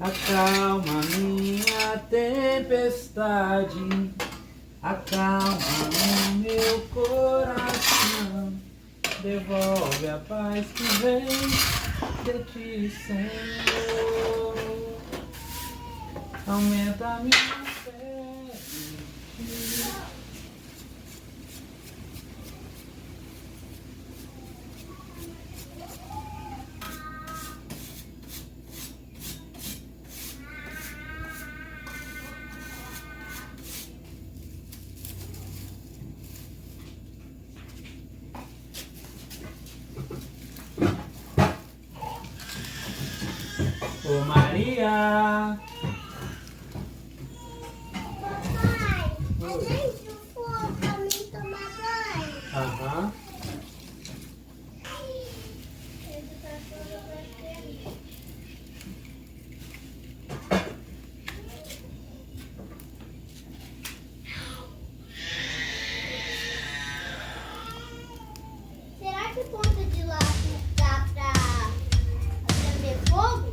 acalma minha tempestade, acalma o meu coração, devolve a paz que vem de ti, Senhor. Aumenta a minha fé em ti. Ô Maria. Papai, acende o fogo pra mim tomar banho. Aham. Será que ponta de lápis dá pra acender fogo?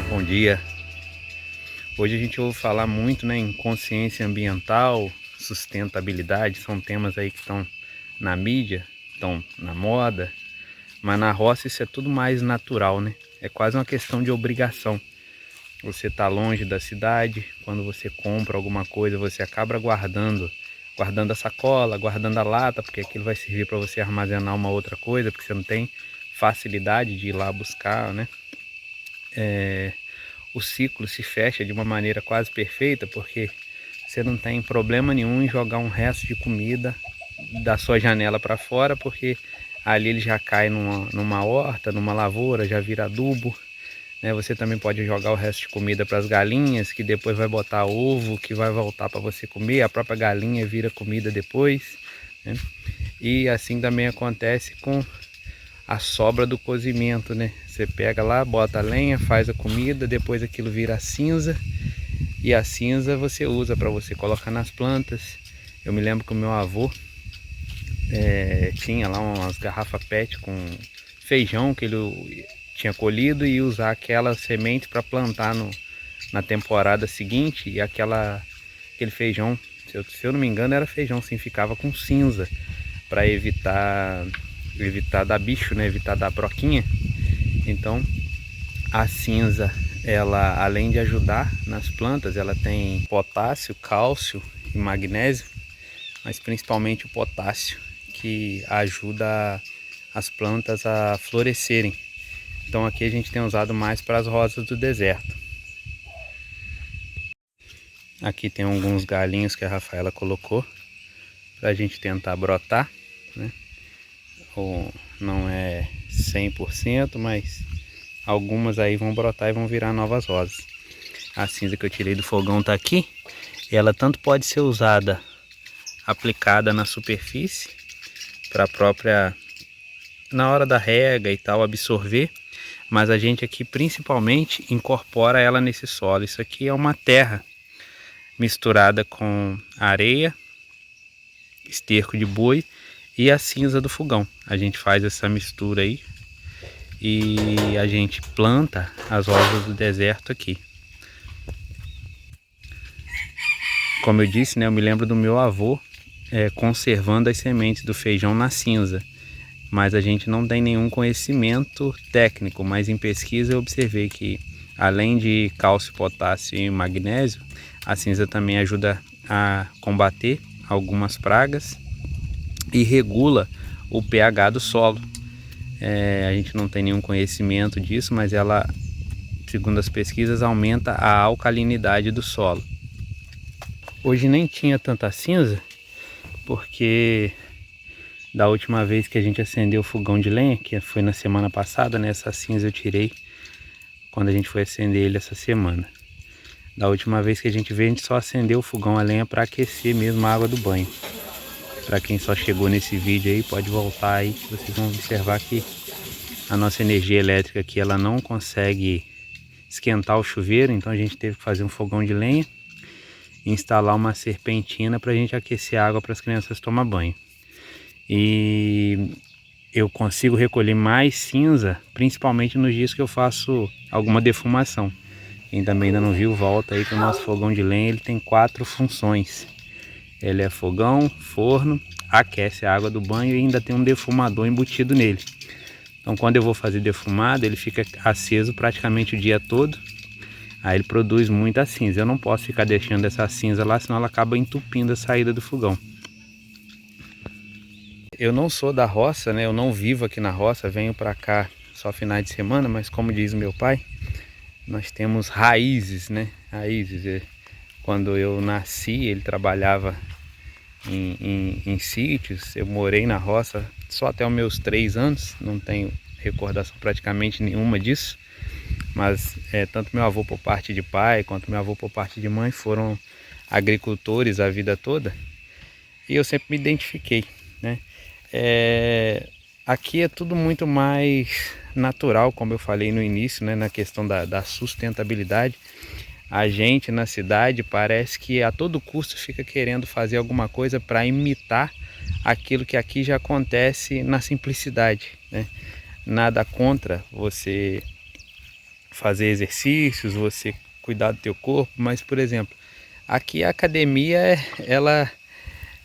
Bom dia. Hoje a gente ouve falar muito, né, em consciência ambiental, sustentabilidade, são temas aí que estão na mídia, estão na moda, mas na roça isso é tudo mais natural, né? É quase uma questão de obrigação. Você tá longe da cidade, quando você compra alguma coisa, você acaba guardando a sacola, guardando a lata, porque aquilo vai servir para você armazenar uma outra coisa, porque você não tem facilidade de ir lá buscar, né? O ciclo se fecha de uma maneira quase perfeita, porque você não tem problema nenhum em jogar um resto de comida da sua janela para fora, porque ali ele já cai numa horta, numa lavoura, já vira adubo, né? Você também pode jogar o resto de comida para as galinhas, que depois vai botar ovo, que vai voltar para você comer, a própria galinha vira comida depois, né? E assim também acontece com a sobra do cozimento, né? Você pega lá, bota a lenha, faz a comida, depois aquilo vira cinza, e a cinza você usa para você colocar nas plantas. Eu me lembro que o meu avô tinha lá umas garrafas PET com feijão que ele tinha colhido e usar aquela semente para plantar na temporada seguinte, e aquele feijão, se eu não me engano era feijão sim, ficava com cinza para evitar dar bicho, né? Evitar dar broquinha. Então a cinza, ela além de ajudar nas plantas, ela tem potássio, cálcio e magnésio, mas principalmente o potássio, que ajuda as plantas a florescerem. Então aqui a gente tem usado mais para as rosas do deserto. Aqui tem alguns galinhos que a Rafaela colocou para a gente tentar brotar, né? Ou não é 100%, mas algumas aí vão brotar e vão virar novas rosas. A cinza que eu tirei do fogão está aqui. E ela tanto pode ser usada aplicada na superfície, para a própria, na hora da rega e tal, absorver, mas a gente aqui principalmente incorpora ela nesse solo. Isso aqui é uma terra misturada com areia, esterco de boi e a cinza do fogão. A gente faz essa mistura aí e a gente planta as rosas do deserto aqui. Como eu disse, né, eu me lembro do meu avô conservando as sementes do feijão na cinza, mas a gente não tem nenhum conhecimento técnico, mas em pesquisa eu observei que além de cálcio, potássio e magnésio, a cinza também ajuda a combater algumas pragas e regula o pH do solo. A gente não tem nenhum conhecimento disso, mas ela, segundo as pesquisas, aumenta a alcalinidade do solo. Hoje nem tinha tanta cinza, porque da última vez que a gente acendeu o fogão de lenha, que foi na semana passada, né, essa cinza eu tirei quando a gente foi acender ele essa semana. Da última vez que a gente veio, a gente só acendeu o fogão a lenha para aquecer mesmo a água do banho. Para quem só chegou nesse vídeo aí, pode voltar aí que vocês vão observar que a nossa energia elétrica aqui ela não consegue esquentar o chuveiro, então a gente teve que fazer um fogão de lenha e instalar uma serpentina para a gente aquecer a água para as crianças tomar banho. E eu consigo recolher mais cinza, principalmente nos dias que eu faço alguma defumação. Quem também ainda não viu, volta aí que o nosso fogão de lenha ele tem 4 funções. Ele é fogão, forno, aquece a água do banho e ainda tem um defumador embutido nele. Então quando eu vou fazer defumado, ele fica aceso praticamente o dia todo. Aí ele produz muita cinza. Eu não posso ficar deixando essa cinza lá, senão ela acaba entupindo a saída do fogão. Eu não sou da roça, né? Eu não vivo aqui na roça, venho para cá só finais de semana, mas como diz meu pai, nós temos raízes, né? Raízes. Quando eu nasci, ele trabalhava em sítios. Eu morei na roça só até os meus 3 anos, não tenho recordação praticamente nenhuma disso. Mas tanto meu avô por parte de pai, quanto meu avô por parte de mãe foram agricultores a vida toda. E eu sempre me identifiquei, né? Aqui é tudo muito mais natural, como eu falei no início, né? Na questão da sustentabilidade. A gente na cidade parece que a todo custo fica querendo fazer alguma coisa para imitar aquilo que aqui já acontece na simplicidade, né? Nada contra você fazer exercícios, você cuidar do teu corpo, mas por exemplo, aqui a academia ela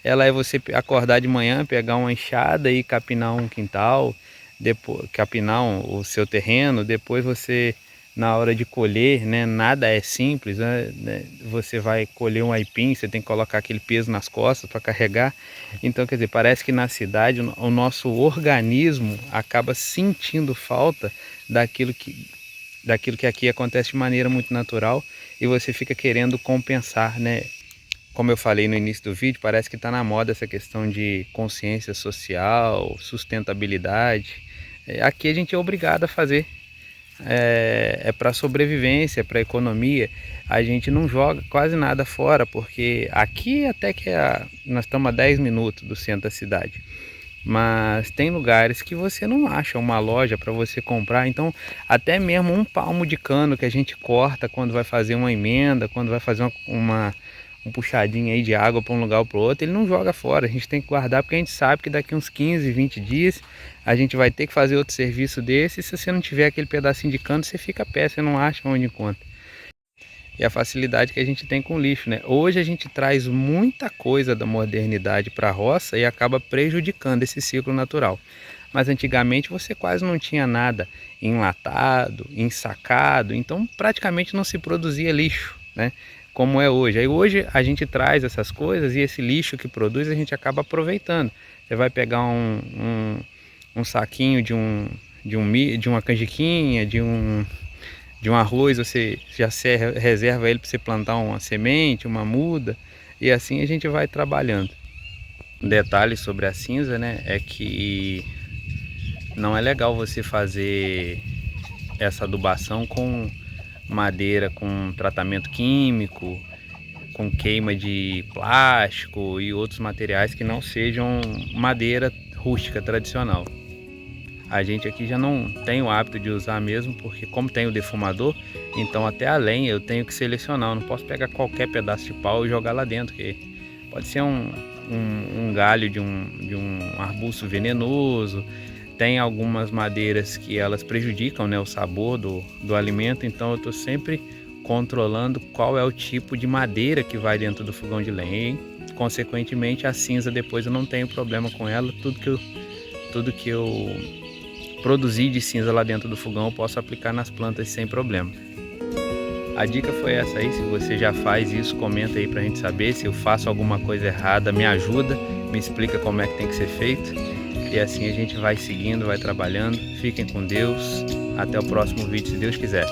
é você acordar de manhã, pegar uma enxada e capinar um quintal, depois capinar o seu terreno, depois você na hora de colher, né, nada é simples, né? Você vai colher um aipim, você tem que colocar aquele peso nas costas para carregar. Então, quer dizer, parece que na cidade o nosso organismo acaba sentindo falta daquilo que aqui acontece de maneira muito natural e você fica querendo compensar, né? Como eu falei no início do vídeo, parece que está na moda essa questão de consciência social, sustentabilidade. Aqui a gente é obrigado a fazer. Para sobrevivência, para economia. A gente não joga quase nada fora, porque aqui até que nós estamos a 10 minutos do centro da cidade. Mas tem lugares que você não acha uma loja para você comprar. Então até mesmo um palmo de cano que a gente corta quando vai fazer uma emenda, quando vai fazer um puxadinho aí de água para um lugar ou para o outro, ele não joga fora. A gente tem que guardar porque a gente sabe que daqui uns 15, 20 dias a gente vai ter que fazer outro serviço desse. E se você não tiver aquele pedacinho de cano, você fica a pé, você não acha onde encontra. E a facilidade que a gente tem com o lixo, né? Hoje a gente traz muita coisa da modernidade para a roça e acaba prejudicando esse ciclo natural. Mas antigamente você quase não tinha nada enlatado, ensacado, então praticamente não se produzia lixo, né? Como é hoje. Aí hoje a gente traz essas coisas e esse lixo que produz a gente acaba aproveitando. Você vai pegar um saquinho de uma canjiquinha, de um arroz, você já reserva ele para você plantar uma semente, uma muda, e assim a gente vai trabalhando. Um detalhe sobre a cinza, né, é que não é legal você fazer essa adubação com madeira com tratamento químico, com queima de plástico e outros materiais que não sejam madeira rústica tradicional. A gente aqui já não tem o hábito de usar mesmo, porque como tem o defumador, então até a lenha eu tenho que selecionar. Eu não posso pegar qualquer pedaço de pau e jogar lá dentro, que pode ser um galho de um arbusto venenoso. Tem algumas madeiras que elas prejudicam, né, o sabor do alimento, então eu estou sempre controlando qual é o tipo de madeira que vai dentro do fogão de lenha. E, consequentemente, a cinza depois eu não tenho problema com ela. Tudo que eu produzir de cinza lá dentro do fogão eu posso aplicar nas plantas sem problema. A dica foi essa aí. Se você já faz isso, comenta aí pra gente saber. Se eu faço alguma coisa errada, me ajuda, me explica como é que tem que ser feito. E assim a gente vai seguindo, vai trabalhando. Fiquem com Deus. Até o próximo vídeo, se Deus quiser.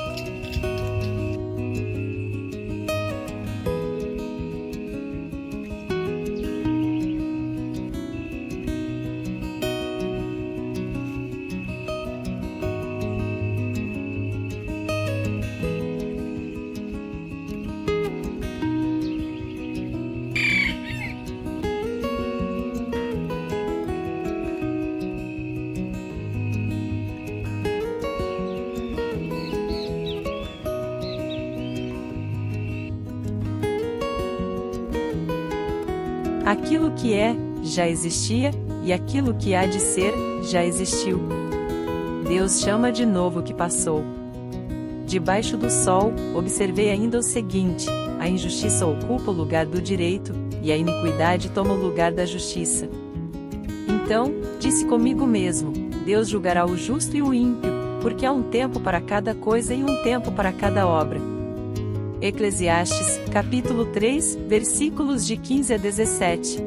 Aquilo que é, já existia, e aquilo que há de ser, já existiu. Deus chama de novo o que passou. Debaixo do sol, observei ainda o seguinte: a injustiça ocupa o lugar do direito, e a iniquidade toma o lugar da justiça. Então, disse comigo mesmo: Deus julgará o justo e o ímpio, porque há um tempo para cada coisa e um tempo para cada obra. Eclesiastes, capítulo 3, versículos de 15 a 17.